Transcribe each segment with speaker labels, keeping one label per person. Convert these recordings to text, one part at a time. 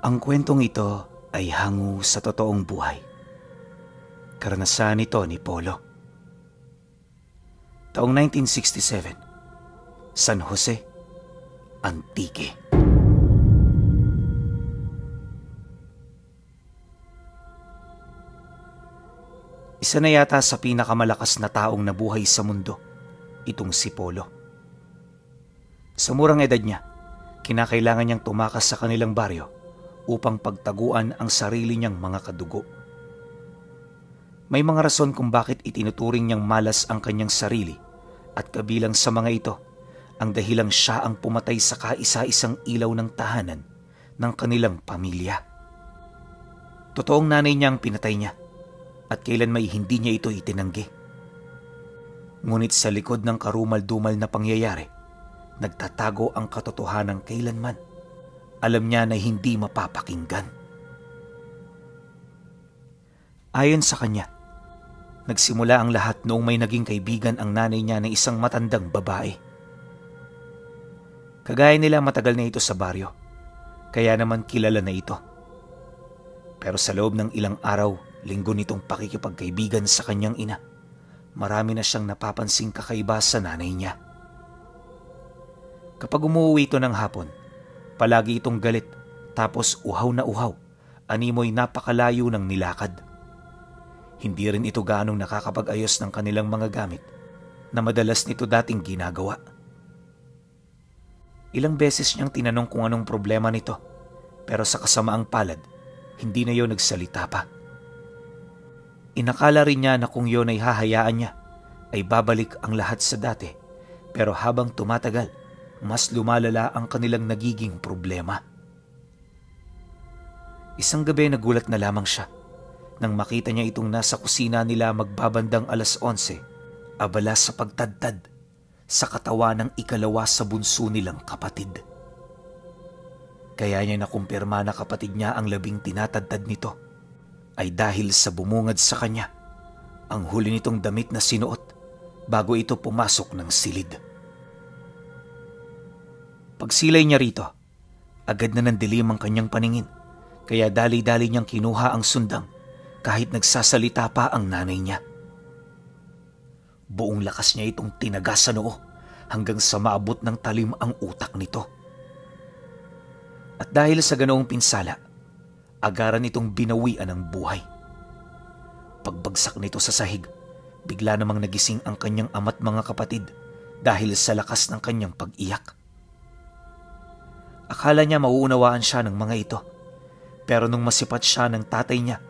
Speaker 1: Ang kwentong ito ay hango sa totoong buhay. Karanasan ito ni Polo. Taong 1967, San Jose, Antique. Isa na yata sa pinakamalakas na taong nabuhay sa mundo, itong si Polo. Sa murang edad niya, kinakailangan niyang tumakas sa kanilang baryo upang pagtaguan ang sarili niyang mga kadugo. May mga rason kung bakit itinuturing niyang malas ang kanyang sarili at kabilang sa mga ito ang dahilang siya ang pumatay sa kaisa-isang ilaw ng tahanan ng kanilang pamilya. Totoong nanay niya ang pinatay niya at kailan may hindi niya ito itinanggi. Ngunit sa likod ng karumal-dumal na pangyayari, nagtatago ang katotohanan kailanman. Alam niya na hindi mapapakinggan. Ayon sa kanya, nagsimula ang lahat noong may naging kaibigan ang nanay niya na isang matandang babae. Kagaya nila matagal na ito sa baryo, kaya naman kilala na ito. Pero sa loob ng ilang araw, linggo nitong pakikipagkaibigan sa kanyang ina, marami na siyang napapansing kakaiba sa nanay niya. Kapag umuwi ito ng hapon, palagi itong galit, tapos uhaw na uhaw, animoy napakalayo ng nilakad. Hindi rin ito gaanong nakakapag-ayos ng kanilang mga gamit na madalas nito dating ginagawa. Ilang beses niyang tinanong kung anong problema nito, pero sa kasamaang palad, hindi na yun nagsalita pa. Inakala rin niya na kung yun ay hahayaan niya, ay babalik ang lahat sa dati, pero habang tumatagal, mas lumalala ang kanilang nagiging problema. Isang gabi nagulat na lamang siya nang makita niya itong nasa kusina nila magbabandang 11:00, abala sa pagtadtad sa katawan ng ikalawa sa bunso nilang kapatid. Kaya niya nakumpirma na kapatid niya ang labing tinatadtad nito ay dahil sa bumungad sa kanya ang huli nitong damit na sinuot bago ito pumasok ng silid. Pagsilay niya rito, agad na nandilim ang kanyang paningin, kaya dali-dali niyang kinuha ang sundang kahit nagsasalita pa ang nanay niya. Buong lakas niya itong tinaga sa noo hanggang sa maabot ng talim ang utak nito. At dahil sa ganoong pinsala, agaran itong binawian ng buhay. Pagbagsak nito sa sahig, bigla namang nagising ang kanyang ama't mga kapatid dahil sa lakas ng kanyang pag-iyak. Akala niya mauunawaan siya ng mga ito, pero nung masipat siya ng tatay niya,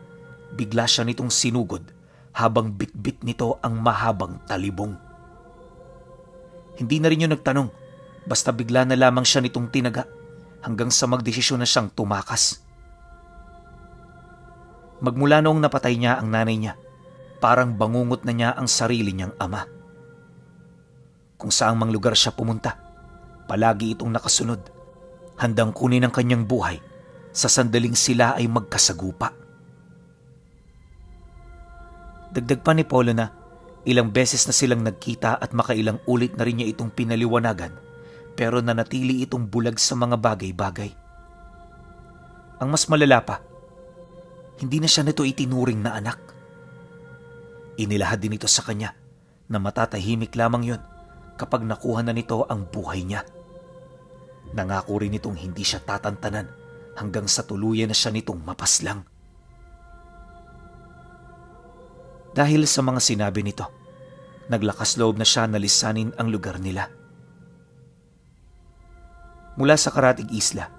Speaker 1: bigla siya nitong sinugod habang bitbit nito ang mahabang talibong. Hindi na rin yun nagtanong, basta bigla na lamang siya nitong tinaga hanggang sa magdesisyon na siyang tumakas. Magmula noong napatay niya ang nanay niya, parang bangungot na niya ang sarili niyang ama. Kung saang mang lugar siya pumunta, palagi itong nakasunod, handang kunin ang kanyang buhay sa sandaling sila ay magkasagupa. Dagdag pa ni Polo na ilang beses na silang nagkita at makailang ulit na rin niya itong pinaliwanagan, pero nanatili itong bulag sa mga bagay-bagay. Ang mas malala pa, hindi na siya nito itinuring na anak. Inilahad din ito sa kanya na matatahimik lamang yon kapag nakuha na nito ang buhay niya. Nangako rin itong hindi siya tatantanan hanggang sa tuluyan na siya nitong mapaslang. Dahil sa mga sinabi nito, naglakas loob na siya na lisanin ang lugar nila. Mula sa Karatig Isla,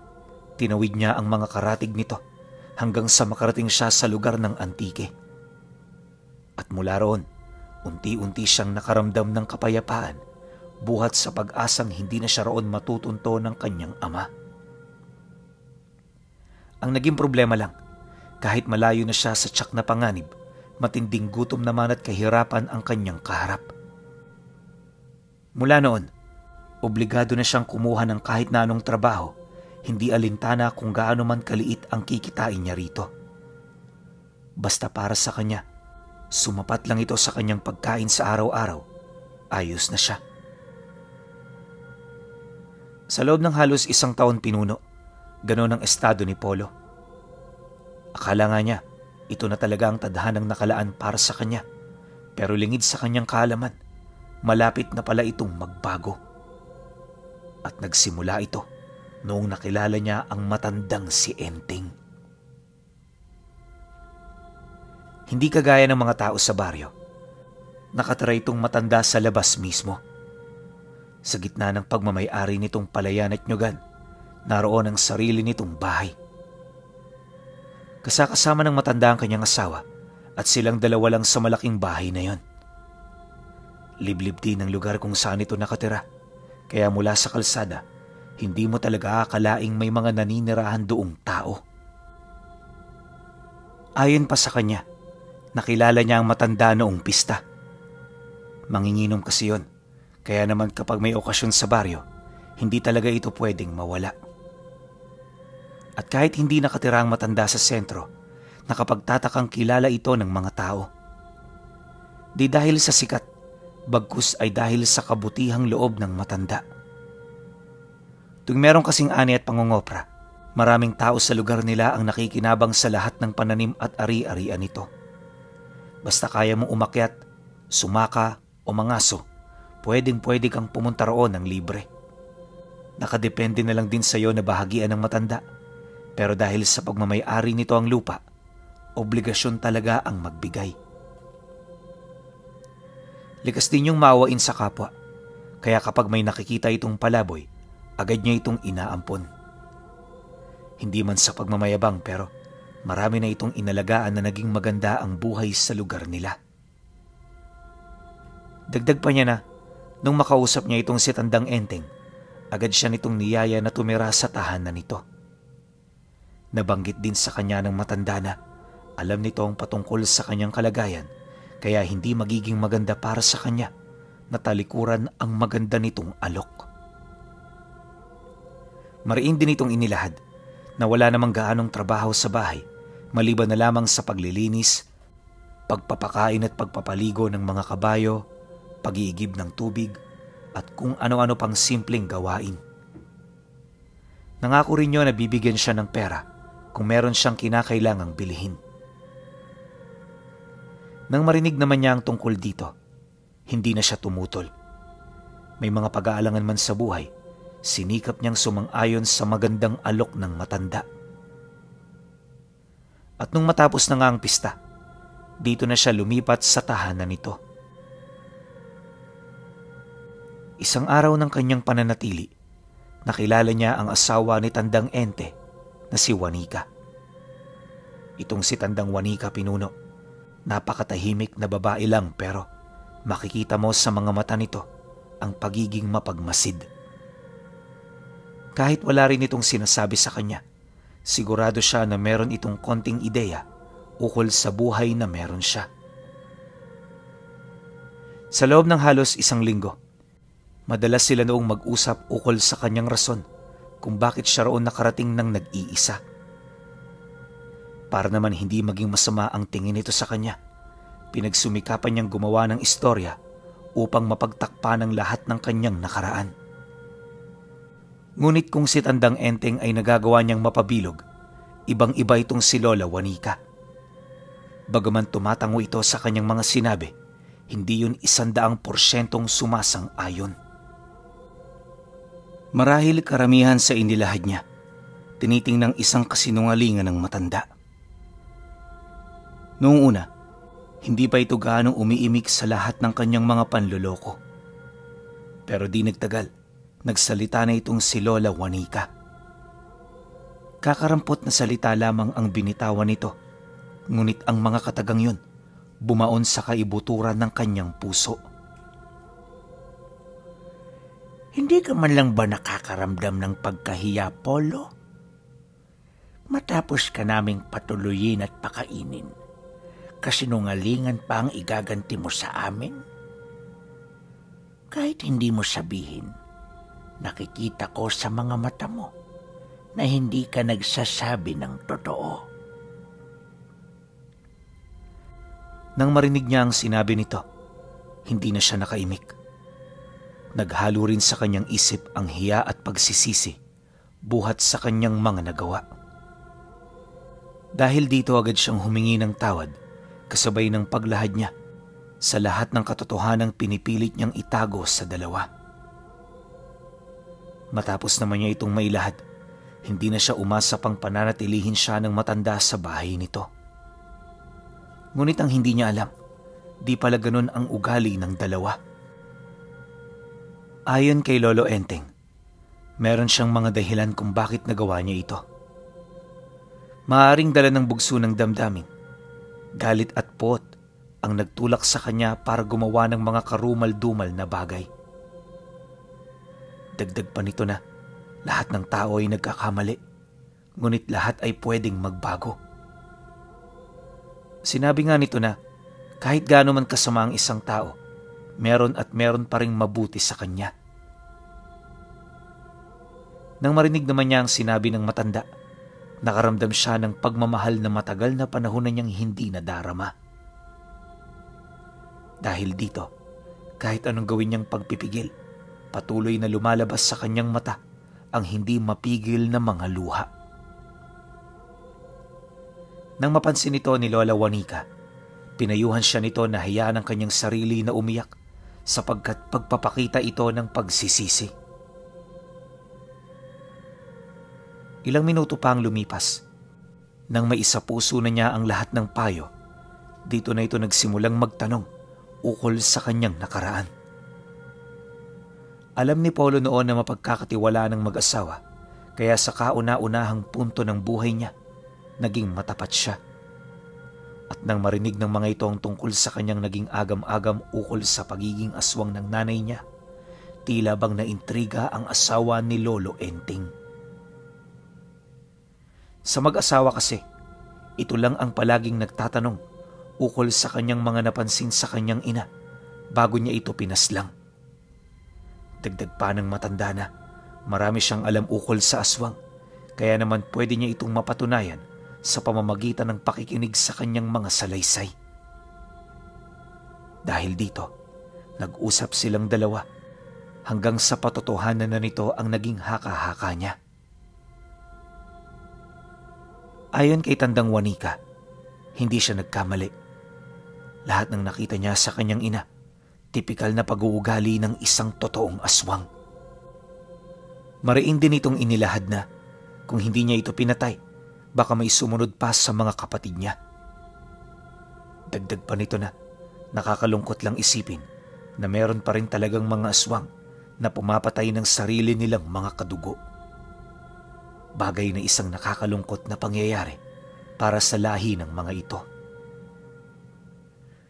Speaker 1: tinawid niya ang mga karatig nito hanggang sa makarating siya sa lugar ng Antique. At mula roon, unti-unti siyang nakaramdam ng kapayapaan buhat sa pag-asang hindi na siya roon matutunto ng kanyang ama. Ang naging problema lang, kahit malayo na siya sa tiyak na panganib, matinding gutom naman at kahirapan ang kanyang kaharap. Mula noon, obligado na siyang kumuha ng kahit na anong trabaho, hindi alintana kung gaano man kaliit ang kikitain niya rito. Basta para sa kanya, sumapat lang ito sa kanyang pagkain sa araw-araw, ayos na siya. Sa loob ng halos 1 taon pinuno, ganoon ang estado ni Polo. Akala nga niya, ito na talaga ang tadhanang nakalaan para sa kanya. Pero lingid sa kanyang kaalaman, malapit na pala itong magbago. At nagsimula ito noong nakilala niya ang matandang si Enteng. Hindi kagaya ng mga tao sa baryo, nakatira itong matanda sa labas mismo. Sa gitna ng pagmamay-ari nitong palayan at nyugan, naroon ang sarili nitong bahay. Kasakasama ng matanda ang kanyang asawa at silang dalawa lang sa malaking bahay na yon. Liblib din ang lugar kung saan ito nakatira, kaya mula sa kalsada, hindi mo talaga akalaing may mga naninirahan doong tao. Ayon pa sa kanya, nakilala niya ang matanda noong pista. Manginginom kasi yon, kaya naman kapag may okasyon sa baryo, hindi talaga ito pwedeng mawala. At kahit hindi nakatira ang matanda sa sentro, nakapagtatakang kilala ito ng mga tao. Di dahil sa sikat, bagkus ay dahil sa kabutihang loob ng matanda. Tuwing meron kasing ani at pangungopra, maraming tao sa lugar nila ang nakikinabang sa lahat ng pananim at ari-arian nito. Basta kaya mong umakyat, sumaka o mangaso, pwedeng-pwede kang pumunta roon ng libre. Nakadepende na lang din sa iyo na bahagian ng matanda. Pero dahil sa pagmamay-ari nito ang lupa, obligasyon talaga ang magbigay. Likas din yung maawain sa kapwa, kaya kapag may nakikita itong palaboy, agad niya itong inaampon. Hindi man sa pagmamayabang pero marami na itong inalagaan na naging maganda ang buhay sa lugar nila. Dagdag pa niya na, nung makausap niya itong si Tandang Enteng, agad siya nitong niyaya na tumira sa tahanan nito. Nabanggit din sa kanya ng matanda na alam nito ang patungkol sa kanyang kalagayan, kaya hindi magiging maganda para sa kanya na talikuran ang maganda nitong alok. Mariin din itong inilahad na wala namang gaanong trabaho sa bahay maliban na lamang sa paglilinis, pagpapakain at pagpapaligo ng mga kabayo, pag-iigib ng tubig at kung ano-ano pang simpleng gawain. Nangako rin niya na bibigyan siya ng pera kung meron siyang kinakailangang bilihin. Nang marinig naman niya ang tungkol dito, hindi na siya tumutol. May mga pag-aalangan man sa buhay, sinikap niyang sumang-ayon sa magandang alok ng matanda. At nung matapos na nga ang pista, dito na siya lumipat sa tahanan nito. Isang araw ng kanyang pananatili, nakilala niya ang asawa ni Tandang Ente na si Juanica. Itong si Tandang Juanica Pinuno, napakatahimik na babae lang pero makikita mo sa mga mata nito ang pagiging mapagmasid. Kahit wala rin itong sinasabi sa kanya, sigurado siya na meron itong konting ideya ukol sa buhay na meron siya. Sa loob ng halos isang linggo, madalas sila noong mag-usap ukol sa kanyang rason kung bakit siya roon nakarating ng nag-iisa. Para naman hindi maging masama ang tingin nito sa kanya, pinagsumikapan niyang gumawa ng istorya upang mapagtakpan ang lahat ng kanyang nakaraan. Ngunit kung si Tandang Enteng ay nagagawa niyang mapabilog, ibang-iba itong si Lola Juanica. Bagaman tumatango ito sa kanyang mga sinabi, hindi yun 100% sumasang-ayon. Marahil karamihan sa inilahad niya, tinitingnang isang kasinungalingan ng matanda. Noong una, hindi pa ito gaanong umiimik sa lahat ng kanyang mga panloloko. Pero di nagtagal, nagsalita na itong si Lola Juanica. Kakarampot na salita lamang ang binitawan nito, ngunit ang mga katagang yun, bumaon sa kaibuturan ng kanyang puso.
Speaker 2: Hindi ka man lang ba nakakaramdam ng pagkahiya, Polo? Matapos ka naming patuloyin at pakainin, kasinungalingan pa ang igaganti mo sa amin? Kahit hindi mo sabihin, nakikita ko sa mga mata mo na hindi ka nagsasabi ng totoo.
Speaker 1: Nang marinig niya ang sinabi nito, hindi na siya nakaimik. Naghalo rin sa kanyang isip ang hiya at pagsisisi buhat sa kanyang mga nagawa. Dahil dito agad siyang humingi ng tawad kasabay ng paglahad niya sa lahat ng katotohanang pinipilit niyang itago sa dalawa. Matapos naman niya itong mailahad, hindi na siya umasa pang pananatilihin siya ng matanda sa bahay nito. Ngunit ang hindi niya alam, di pala ganun ang ugali ng dalawa. Ayon kay Lolo Enteng, meron siyang mga dahilan kung bakit nagawa niya ito. Maaaring dala ng bugso ng damdamin, galit at pot ang nagtulak sa kanya para gumawa ng mga karumal-dumal na bagay. Dagdag pa nito na lahat ng tao ay nagkakamali, ngunit lahat ay pwedeng magbago. Sinabi nga nito na kahit gaano man kasama ang isang tao, meron at meron pa ring mabuti sa kanya. Nang marinig naman niya ang sinabi ng matanda, nakaramdam siya ng pagmamahal na matagal na panahon na niyang hindi nadarama. Dahil dito, kahit anong gawin niyang pagpipigil, patuloy na lumalabas sa kanyang mata ang hindi mapigil na mga luha. Nang mapansin ito ni Lola Juanica, pinayuhan siya nito na hayaan ang kanyang sarili na umiyak sapagkat pagpapakita ito ng pagsisisi. Ilang minuto pa ang lumipas. Nang maisapuso na niya ang lahat ng payo, dito na ito nagsimulang magtanong ukol sa kanyang nakaraan. Alam ni Polo noon na mapagkakatiwalaan ng mag-asawa, kaya sa kauna-unahang punto ng buhay niya, naging matapat siya. At nang marinig ng mga ito ang tungkol sa kanyang naging agam-agam ukol sa pagiging aswang ng nanay niya, tila bang naintriga ang asawa ni Lolo Enteng. Sa mag-asawa kasi, ito lang ang palaging nagtatanong ukol sa kanyang mga napansin sa kanyang ina bago niya ito pinaslang. Dagdag pa ng matanda na marami siyang alam ukol sa aswang, kaya naman pwede niya itong mapatunayan sa pamamagitan ng pakikinig sa kanyang mga salaysay. Dahil dito, nag-usap silang dalawa hanggang sa patotohanan na nito ang naging haka-haka niya. Ayon kay Tandang Juanica, hindi siya nagkamali. Lahat ng nakita niya sa kanyang ina, tipikal na pag-uugali ng isang totoong aswang. Mariin din itong inilahad na kung hindi niya ito pinatay, baka may sumunod pa sa mga kapatid niya. Dagdag pa nito na nakakalungkot lang isipin na meron pa rin talagang mga aswang na pumapatay ng sarili nilang mga kadugo. Bagay na isang nakakalungkot na pangyayari para sa lahi ng mga ito.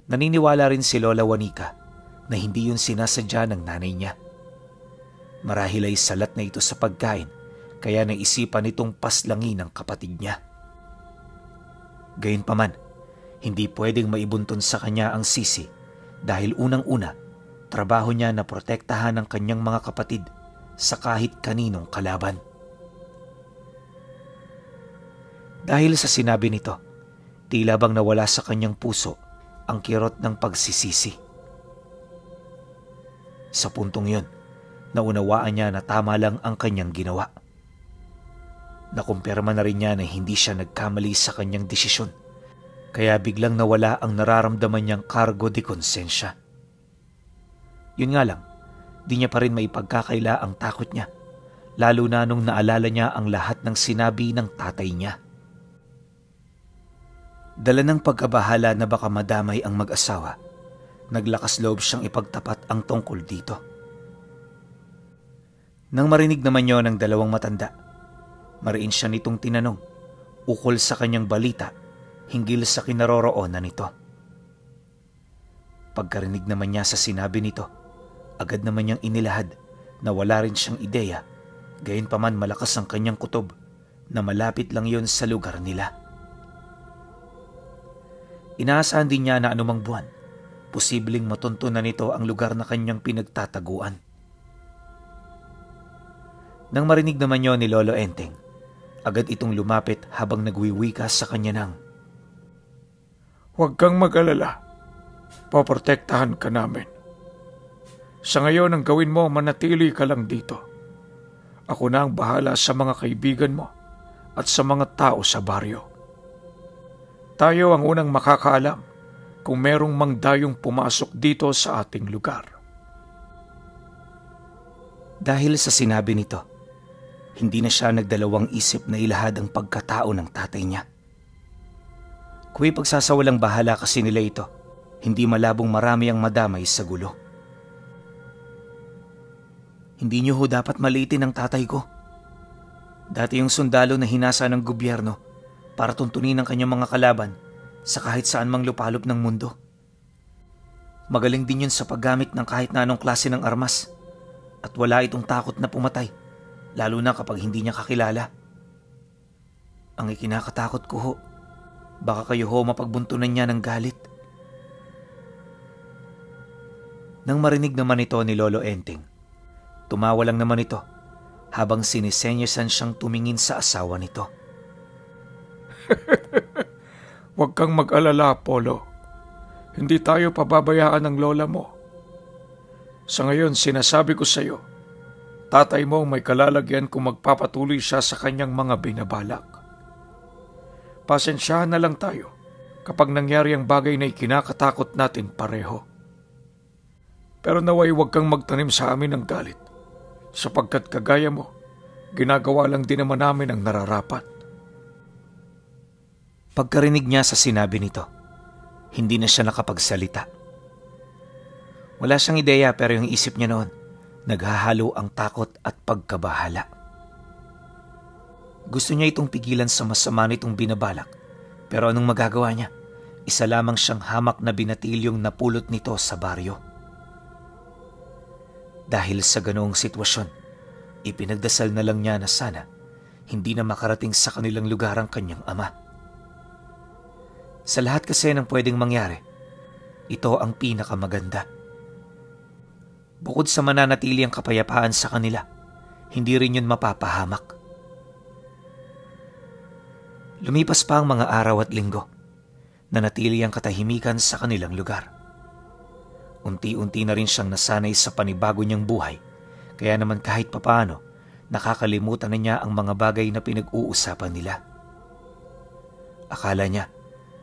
Speaker 1: Naniniwala rin si Lola Juanica na hindi yun sinasadya ng nanay niya. Marahil ay salat na ito sa pagkain, kaya naisipan nitong paslangin ng kapatid niya. Gayunpaman, hindi pwedeng maibuntun sa kanya ang sisi dahil unang-una, trabaho niya na protektahan ang kanyang mga kapatid sa kahit kaninong kalaban. Dahil sa sinabi nito, tila bang nawala sa kanyang puso ang kirot ng pagsisisi. Sa puntong yun, naunawaan niya na tama lang ang kanyang ginawa. Nakumpirma na rin niya na hindi siya nagkamali sa kanyang desisyon, kaya biglang nawala ang nararamdaman niyang kargo de konsensya. Yun nga lang, di niya pa rin maipagkakaila ang takot niya, lalo na nung naalala niya ang lahat ng sinabi ng tatay niya. Dala ng pagkabahala na baka madamay ang mag-asawa, naglakas loob siyang ipagtapat ang tungkol dito. Nang marinig naman niyo ng dalawang matanda, mariin siya nitong tinanong ukol sa kanyang balita hinggil sa kinaroroonan nito. Pagkarinig naman niya sa sinabi nito, agad naman niyang inilahad na wala rin siyang ideya, gayunpaman malakas ang kanyang kutob na malapit lang yon sa lugar nila. Inaasahan din niya na anumang buwan, posibleng matuntunan nito ang lugar na kanyang pinagtataguan. Nang marinig naman niyo ni Lolo Enteng, agad itong lumapit habang nagwiwika sa kanya ng,
Speaker 3: "Huwag kang mag-alala. Poprotektahan ka namin. Sa ngayon ang gawin mo, manatili ka lang dito. Ako na ang bahala sa mga kaibigan mo at sa mga tao sa baryo. Tayo ang unang makakaalam kung merong mangdayong pumasok dito sa ating lugar.
Speaker 1: Dahil sa sinabi nito, hindi na siya nagdalawang isip na ilahad ang pagkatao ng tatay niya. Kuwi pagsasawalang bahala kasi nila ito, hindi malabong marami ang madamay sa gulo. Hindi niyo ho dapat maliitin ang tatay ko. Dati yung sundalo na hinasa ng gobyerno para tuntunin ang kanyang mga kalaban sa kahit saan mang lupalop ng mundo. Magaling din yun sa paggamit ng kahit na anong klase ng armas at wala itong takot na pumatay, lalo na kapag hindi niya kakilala. Ang ikinakatakot ko ho, baka kayo ho mapagbuntunan niya ng galit. Nang marinig naman ito ni Lolo Enteng, tumawa lang naman ito habang sinisenyasan siyang tumingin sa asawa nito.
Speaker 3: Huwag kang mag-alala, Polo. Hindi tayo pababayaan ng lola mo. Sa ngayon, sinasabi ko sa iyo, tatay mo may kalalagyan kung magpapatuloy siya sa kanyang mga binabalak. Pasensyahan na lang tayo kapag nangyari ang bagay na ikinakatakot natin pareho. Pero naway huwag kang magtanim sa amin ng galit, sapagkat kagaya mo, ginagawa lang din naman namin ang nararapat.
Speaker 1: Pagkarinig niya sa sinabi nito, hindi na siya nakapagsalita. Wala siyang ideya pero yung isip niya noon, naghahalo ang takot at pagkabahala. Gusto niya itong pigilan sa masama nitong binabalak, pero anong magagawa niya? Isa lamang siyang hamak na binatilyong napulot nito sa baryo. Dahil sa ganoong sitwasyon, ipinagdasal na lang niya na sana hindi na makarating sa kanilang lugar ang kanyang ama. Sa lahat kasi ng pwedeng mangyari, ito ang pinakamaganda. Bukod sa mananatili ang kapayapaan sa kanila, hindi rin yun mapapahamak. Lumipas pa ang mga araw at linggo, nanatili ang katahimikan sa kanilang lugar. Unti-unti na rin siyang nasanay sa panibago niyang buhay, kaya naman kahit papaano, nakakalimutan na niya ang mga bagay na pinag-uusapan nila. Akala niya,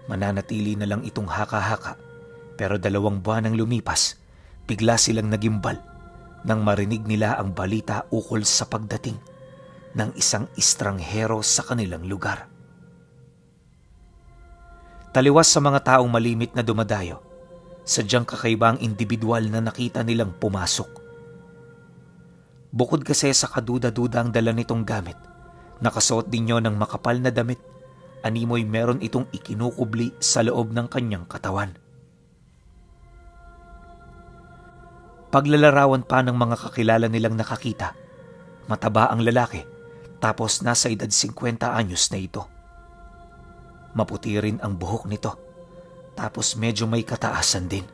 Speaker 1: mananatili na lang itong haka-haka, pero 2 buwan ang lumipas, bigla silang nagimbal nang marinig nila ang balita ukol sa pagdating ng isang estranghero sa kanilang lugar. Taliwas sa mga taong malimit na dumadayo, sadyang kakaibang individual na nakita nilang pumasok. Bukod kasi sa kaduda-duda ang dala nitong gamit, nakasuot din niya ng makapal na damit. Animoy meron itong ikinukubli sa loob ng kanyang katawan. Paglalarawan pa ng mga kakilala nilang nakakita, mataba ang lalaki tapos nasa edad 50 anyos na ito. Maputi rin ang buhok nito tapos medyo may kataasan din.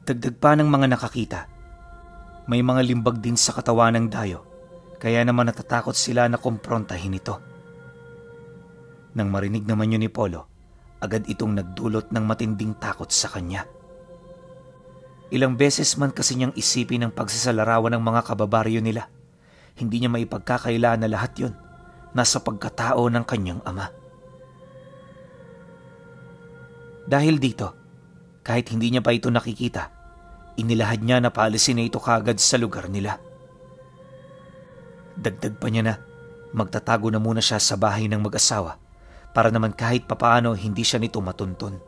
Speaker 1: Dagdag pa ng mga nakakita, may mga limbag din sa katawan ng dayo kaya naman natatakot sila na kumprontahin ito. Nang marinig naman yun ni Polo, agad itong nagdulot ng matinding takot sa kanya. Ilang beses man kasi niyang isipin ang pagsasalarawan ng mga kababaryo nila, hindi niya maipagkakailangan na lahat yun nasa pagkatao ng kanyang ama. Dahil dito, kahit hindi niya pa ito nakikita, inilahad niya na paalisin na ito kaagad sa lugar nila. Dagdag pa niya na magtatago na muna siya sa bahay ng mag-asawa para naman kahit papaano hindi siya nito matuntun.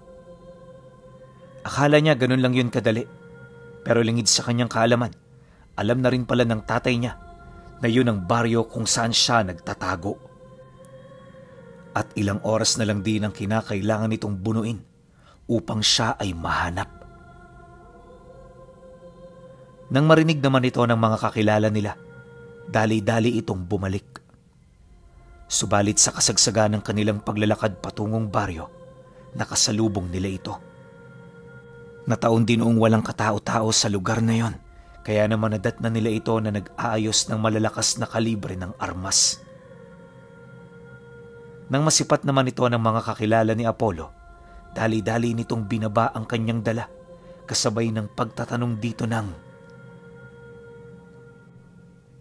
Speaker 1: Akala niya ganun lang yun kadali, pero lingid sa kanyang kaalaman, alam na rin pala ng tatay niya na yun ang baryo kung saan siya nagtatago. At ilang oras na lang din ang kinakailangan nitong bunuin upang siya ay mahanap. Nang marinig naman ito ng mga kakilala nila, dali-dali itong bumalik. Subalit sa kasagsagan ng kanilang paglalakad patungong baryo, nakasalubong nila ito. Nataon din noong walang katao-tao sa lugar na yon, kaya naman nadatna nila ito na nag-aayos ng malalakas na kalibre ng armas. Nang masipat naman ito ng mga kakilala ni Apollo, dali-dali nitong binaba ang kanyang dala, kasabay ng pagtatanong dito ng,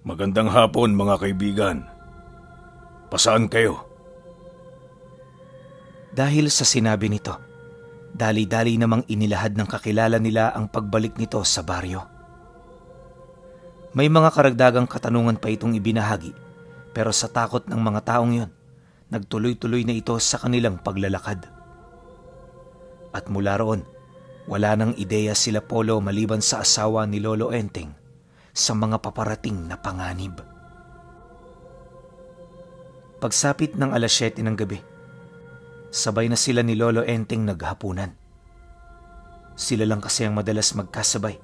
Speaker 4: "Magandang hapon mga kaibigan. Pasaan kayo?"
Speaker 1: Dahil sa sinabi nito, dali-dali namang inilahad ng kakilala nila ang pagbalik nito sa baryo. May mga karagdagang katanungan pa itong ibinahagi, pero sa takot ng mga taong yon, nagtuloy-tuloy na ito sa kanilang paglalakad. At mula roon, wala nang ideya sila Polo maliban sa asawa ni Lolo Enteng sa mga paparating na panganib. Pagsapit ng 7:00 ng gabi, sabay na sila ni Lolo Enteng naghapunan. Sila lang kasi ang madalas magkasabay,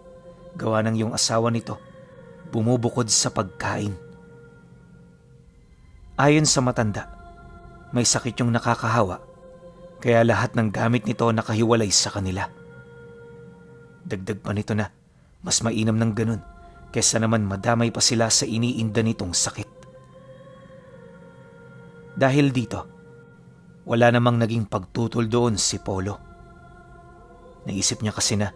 Speaker 1: gawa ng yung asawa nito bumubukod sa pagkain. Ayon sa matanda, may sakit yung nakakahawa, kaya lahat ng gamit nito nakahiwalay sa kanila. Dagdag pa nito na mas mainam ng ganun kesa naman madamay pa sila sa iniinda nitong sakit. Dahil dito, wala namang naging pagtutol doon si Polo. Naisip niya kasi na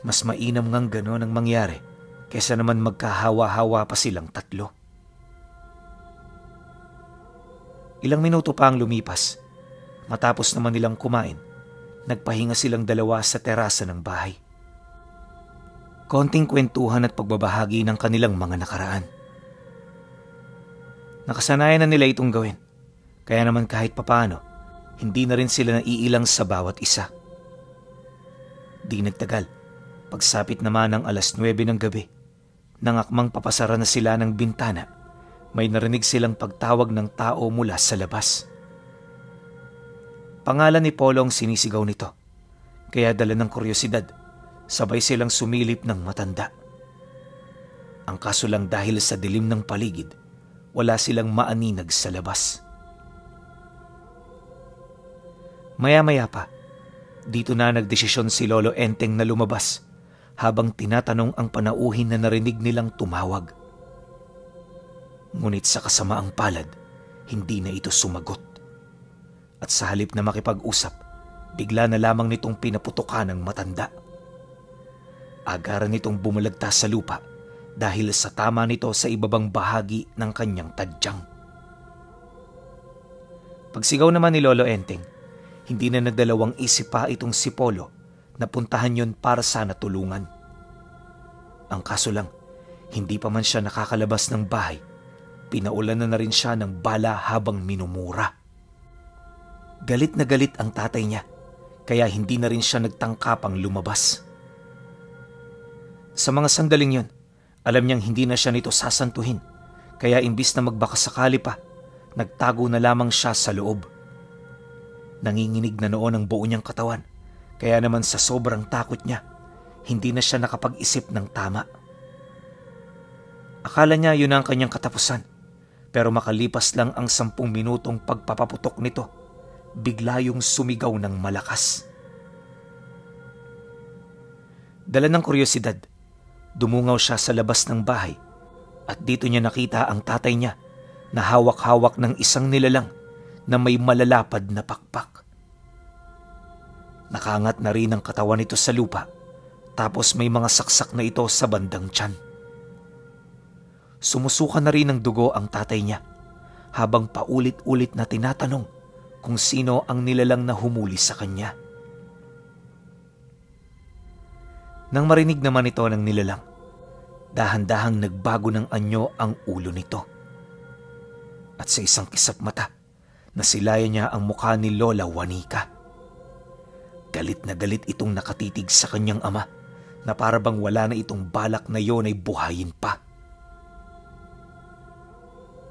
Speaker 1: mas mainam ngang gano'n ang mangyari kesa naman magkahawa-hawa pa silang tatlo. Ilang minuto pa ang lumipas. Matapos naman nilang kumain, nagpahinga silang dalawa sa terasa ng bahay. Konting kwentuhan at pagbabahagi ng kanilang mga nakaraan. Nakasanayan na nila itong gawin, kaya naman kahit papaano, hindi na rin sila naiilang sa bawat isa. Di nagtagal, pagsapit naman ng 9:00 ng gabi, nang akmang papasara na sila ng bintana, may narinig silang pagtawag ng tao mula sa labas. Pangalan ni Polo ang sinisigaw nito, kaya dala ng kuryosidad, sabay silang sumilip ng matanda. Ang kaso lang dahil sa dilim ng paligid, wala silang maaninag sa labas. Maya-maya pa, dito na nagdesisyon si Lolo Enteng na lumabas habang tinatanong ang panauhin na narinig nilang tumawag. Ngunit sa kasamaang palad, hindi na ito sumagot. At sa halip na makipag-usap, bigla na lamang nitong pinaputukan ng matanda. Agaran nitong bumalagta sa lupa dahil sa tama nito sa ibabang bahagi ng kanyang tadyang. Pagsigaw naman ni Lolo Enteng, hindi na nagdalawang isip pa itong si Polo na puntahan yon para sana tulungan. Ang kaso lang, hindi pa man siya nakakalabas ng bahay, pinaulan na rin siya ng bala habang minumura. Galit na galit ang tatay niya, kaya hindi na rin siya nagtangkapang lumabas. Sa mga sandaling yon, alam niyang hindi na siya nito sasantuhin, kaya imbis na magbakasakali pa, nagtago na lamang siya sa loob. Nanginginig na noon ang buo niyang katawan, kaya naman sa sobrang takot niya, hindi na siya nakapag-isip ng tama. Akala niya yun ang kanyang katapusan, pero makalipas lang ang 10 minutong pagpapaputok nito, bigla yung sumigaw ng malakas. Dala ng kuryosidad, dumungaw siya sa labas ng bahay at dito niya nakita ang tatay niya na hawak-hawak ng isang nilalang na may malalapad na pakpak. Nakaangat na rin ang katawan nito sa lupa, tapos may mga saksak na ito sa bandang tiyan. Sumusuka na rin ng dugo ang tatay niya habang paulit-ulit na tinatanong kung sino ang nilalang na humuli sa kanya. Nang marinig naman ito ng nilalang, dahan-dahang nagbago ng anyo ang ulo nito. At sa isang kisap mata, nasilayan niya ang mukha ni Lola Juanica. Galit na galit itong nakatitig sa kanyang ama na para bang wala na itong balak na yon ay buhayin pa.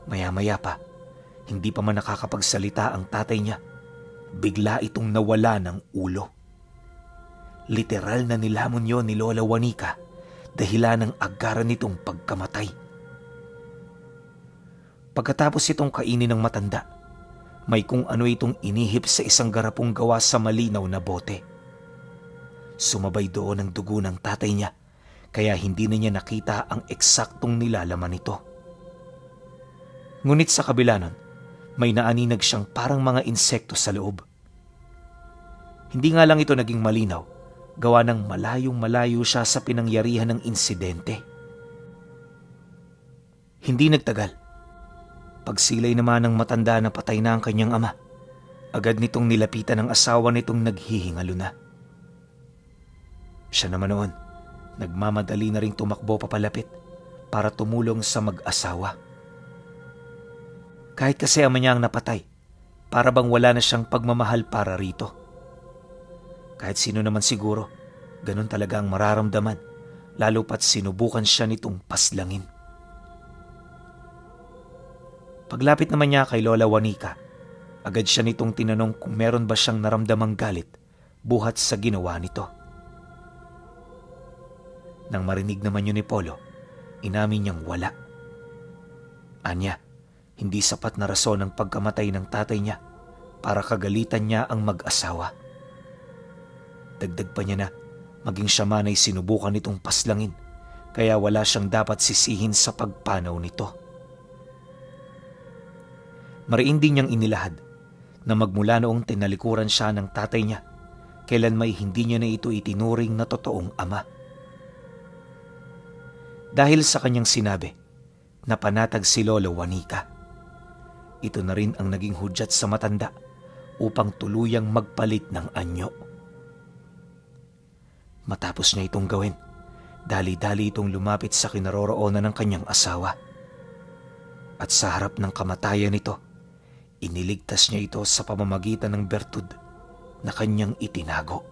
Speaker 1: Maya-maya pa, hindi pa man nakakapagsalita ang tatay niya, bigla itong nawala ng ulo. Literal na nilamon yon ni Lola Juanica, dahilan ng agaran nitong pagkamatay. Pagkatapos itong kainin ng matanda, may kung ano itong inihip sa isang garapong gawa sa malinaw na bote. Sumabay doon ang dugo ng tatay niya, kaya hindi na niya nakita ang eksaktong nilalaman nito. Ngunit sa kabila nun, may naaninag siyang parang mga insekto sa loob. Hindi nga lang ito naging malinaw, gawa ng malayong-malayo siya sa pinangyarihan ng insidente. Hindi nagtagal. Pagsilay naman ng matanda na patay na ang kanyang ama, Agad nitong nilapitan ang asawa nitong naghihingalo na. Siya naman noon, nagmamadali na ring tumakbo papalapit para tumulong sa mag-asawa. Kahit kasi ama niya ang napatay, para bang wala na siyang pagmamahal para rito. Kahit sino naman siguro, ganun talaga ang mararamdaman, lalo pat sinubukan siya nitong paslangin. Paglapit naman niya kay Lola Juanica, agad siya nitong tinanong kung meron ba siyang naramdamang galit buhat sa ginawa nito. Nang marinig naman yun ni Polo, inamin niyang wala. Anya, hindi sapat na rason ang pagkamatay ng tatay niya para kagalitan niya ang mag-asawa. Dagdag pa niya na maging siya man ay sinubukan nitong paslangin, kaya wala siyang dapat sisihin sa pagpanaw nito. Mariin din niyang inilahad na magmula noong tinalikuran siya ng tatay niya, kailan may hindi niya na ito itinuring na totoong ama. Dahil sa kanyang sinabi na panatag si Lolo Juanica, ito na rin ang naging hudyat sa matanda upang tuluyang magpalit ng anyo. Matapos niya itong gawin, dali-dali itong lumapit sa kinaroroonan ng kanyang asawa. At sa harap ng kamatayan nito, iniligtas niya ito sa pamamagitan ng bertud na kanyang itinago.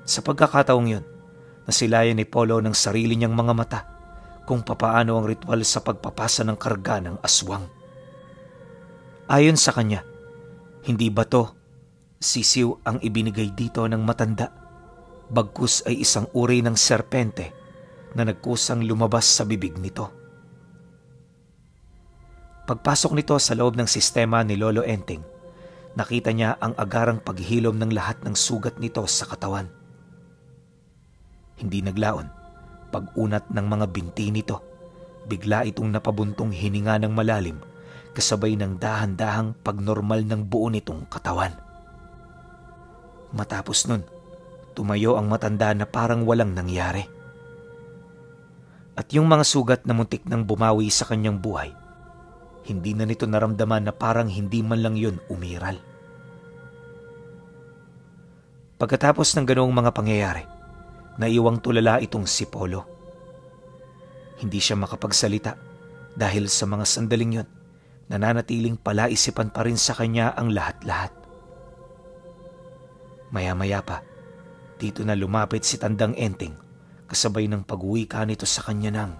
Speaker 1: Sa pagkakataong yun, nasilayan ni Polo ng sarili niyang mga mata kung papaano ang ritual sa pagpapasa ng karga ng aswang. Ayon sa kanya, hindi bato, sisiw ang ibinigay dito ng matanda, bagkus ay isang uri ng serpente na nagkusang lumabas sa bibig nito. Pagpasok nito sa loob ng sistema ni Lolo Enteng, nakita niya ang agarang paghilom ng lahat ng sugat nito sa katawan. Hindi naglaon, pag-unat ng mga binti nito, bigla itong napabuntong hininga ng malalim kasabay ng dahan-dahang pagnormal ng buo nitong katawan. Matapos nun, tumayo ang matanda na parang walang nangyari. At yung mga sugat na muntik nang bumawi sa kanyang buhay, hindi na nito naramdaman na parang hindi man lang yun umiral. Pagkatapos ng ganoong mga pangyayari, naiwang tulala itong si Polo. Hindi siya makapagsalita dahil sa mga sandaling yun, nananatiling palaisipan pa rin sa kanya ang lahat-lahat. Maya-maya pa, dito na lumapit si Tandang Enteng kasabay ng pag-uwi ka nito sa kanya ng,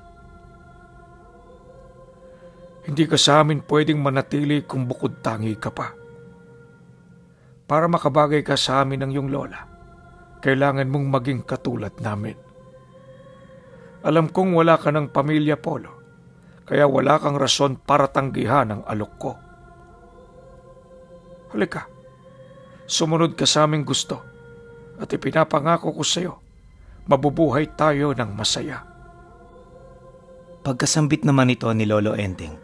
Speaker 3: "Hindi ka sa amin pwedeng manatili kung bukod tangi ka pa. Para makabagay ka sa amin ng iyong lola, kailangan mong maging katulad namin. Alam kong wala ka ng pamilya, Polo, kaya wala kang rason para tanggihan ang alok ko. Halika, sumunod ka sa aming gusto at ipinapangako ko sa iyo, mabubuhay tayo ng masaya."
Speaker 1: Pagkasambit naman ito ni Lolo Enteng,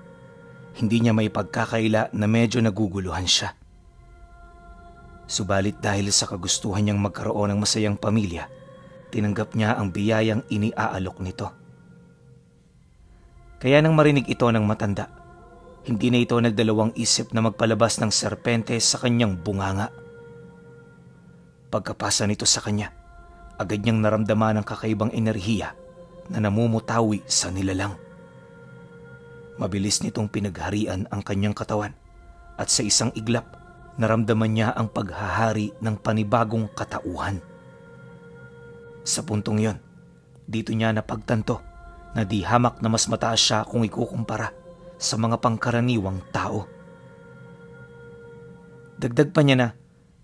Speaker 1: hindi niya may pagkakaila na medyo naguguluhan siya. Subalit dahil sa kagustuhan niyang magkaroon ng masayang pamilya, tinanggap niya ang biyayang iniaalok nito. Kaya nang marinig ito ng matanda, hindi na ito nagdalawang isip na magpalabas ng serpente sa kanyang bunganga. Pagkapasa nito sa kanya, agad niyang naramdaman ang kakaibang enerhiya na namumutawi sa nilalang. Mabilis nitong pinagharian ang kanyang katawan at sa isang iglap, naramdaman niya ang paghahari ng panibagong katauhan. Sa puntong yon, dito niya napagtanto na di hamak na mas mataas siya kung ikukumpara sa mga pangkaraniwang tao. Dagdag pa niya na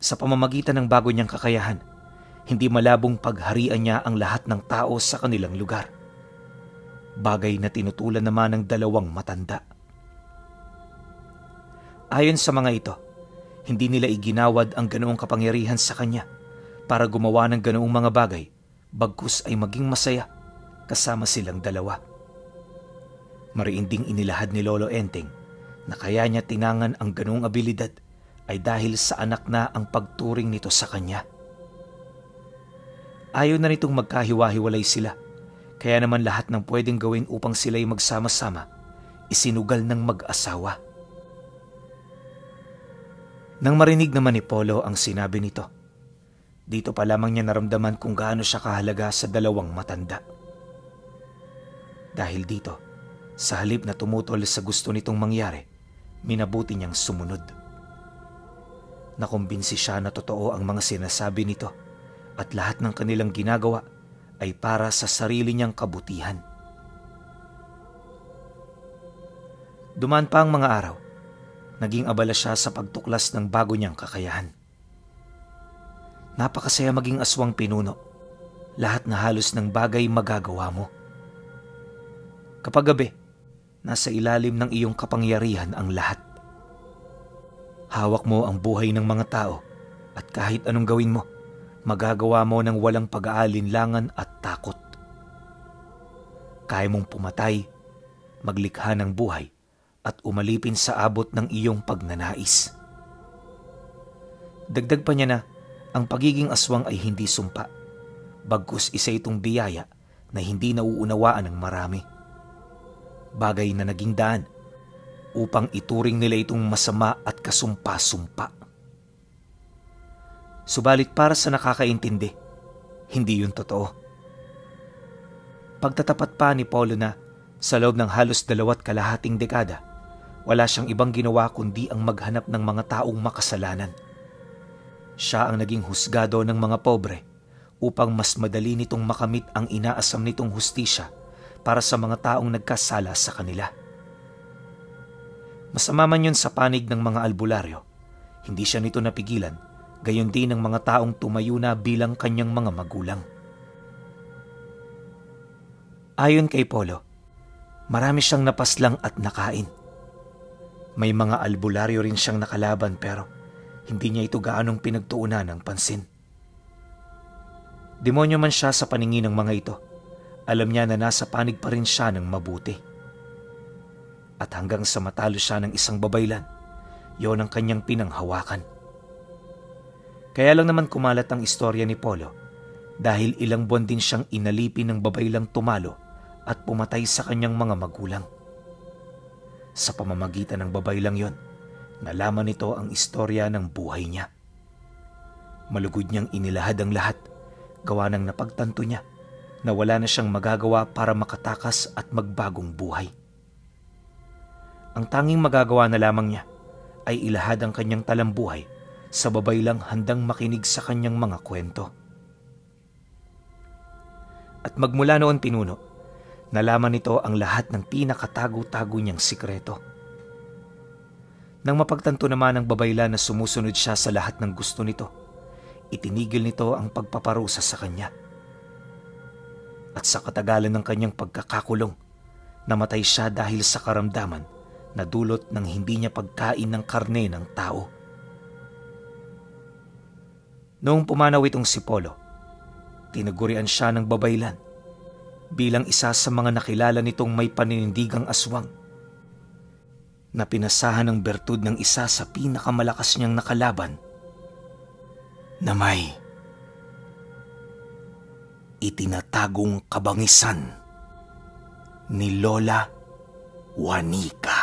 Speaker 1: sa pamamagitan ng bago niyang kakayahan, hindi malabong pagharian niya ang lahat ng tao sa kanilang lugar. Bagay na tinutulan naman ng dalawang matanda. Ayon sa mga ito, hindi nila iginawad ang ganoong kapangyarihan sa kanya para gumawa ng ganoong mga bagay, bagkus ay maging masaya kasama silang dalawa. Mariin ding inilahad ni Lolo Enteng na kaya niya tinangan ang ganoong abilidad ay dahil sa anak na ang pagturing nito sa kanya. Ayaw na nitong magkahiwa-hiwalay sila, kaya naman lahat ng pwedeng gawin upang sila'y magsama-sama, isinugal ng mag-asawa. Nang marinig naman ni Polo ang sinabi nito, dito pa lamang niya naramdaman kung gaano siya kahalaga sa dalawang matanda. Dahil dito, sa halip na tumutol sa gusto nitong mangyari, minabuti niyang sumunod. Nakumbinsi siya na totoo ang mga sinasabi nito at lahat ng kanilang ginagawa ay para sa sarili niyang kabutihan. Dumaan pa ang mga araw, naging abala siya sa pagtuklas ng bago niyang kakayahan. Napakasaya maging aswang pinuno. Lahat na halos ng bagay magagawa mo. Kapag gabi, nasa ilalim ng iyong kapangyarihan ang lahat. Hawak mo ang buhay ng mga tao at kahit anong gawin mo, magagawa mo ng walang pag-aalinlangan at takot. Kaya mong pumatay, maglikha ng buhay at umalipin sa abot ng iyong pagnanais. Dagdag pa niya na ang pagiging aswang ay hindi sumpa, bagkus isa itong biyaya na hindi nauunawaan ng marami. Bagay na naging daan upang ituring nila itong masama at kasumpa-sumpa. Subalit para sa nakakaintindi, hindi yun totoo. Pagtatapat pa ni Polo na sa loob ng halos 2.5 dekada, wala siyang ibang ginawa kundi ang maghanap ng mga taong makasalanan. Siya ang naging husgado ng mga pobre upang mas madali nitong makamit ang inaasam nitong hustisya para sa mga taong nagkasala sa kanila. Masama man yun sa panig ng mga albularyo, hindi siya nito napigilan, gayon din ng mga taong tumayo na bilang kanyang mga magulang. Ayon kay Polo, marami siyang napaslang at nakain. May mga albularyo rin siyang nakalaban pero hindi niya ito gaanong pinagtuunan ng pansin. Demonyo man siya sa paningin ng mga ito, alam niya na nasa panig pa rin siya ng mabuti. At hanggang sa matalo siya ng isang babaylan, yon ang kanyang pinanghawakan. Kaya lang naman kumalat ang istorya ni Polo dahil ilang buwan din siyang inalipin ng babaylang tumalo at pumatay sa kanyang mga magulang. Sa pamamagitan ng babaylang yon, nalaman nito ang istorya ng buhay niya. Malugod niyang inilahad ang lahat, gawa ng napagtanto niya na wala na siyang magagawa para makatakas at magbagong buhay. Ang tanging magagawa na lamang niya ay ilahad ang kanyang talambuhay sa babaylang handang makinig sa kanyang mga kwento. At magmula noon pinuno, nalaman nito ang lahat ng pinakatago-tago niyang sikreto. Nang mapagtanto naman ng babayla na sumusunod siya sa lahat ng gusto nito, itinigil nito ang pagpaparusa sa kanya. At sa katagalan ng kanyang pagkakakulong, namatay siya dahil sa karamdaman na dulot ng hindi niya pagkain ng karne ng tao. Noong pumanaw itong si Polo, tinagurian siya ng babaylan bilang isa sa mga nakilala nitong may paninindigang aswang na pinasahan ng bertud ng isa sa pinakamalakas niyang nakalaban na may itinatagong kabangisan ni Lola Juanica.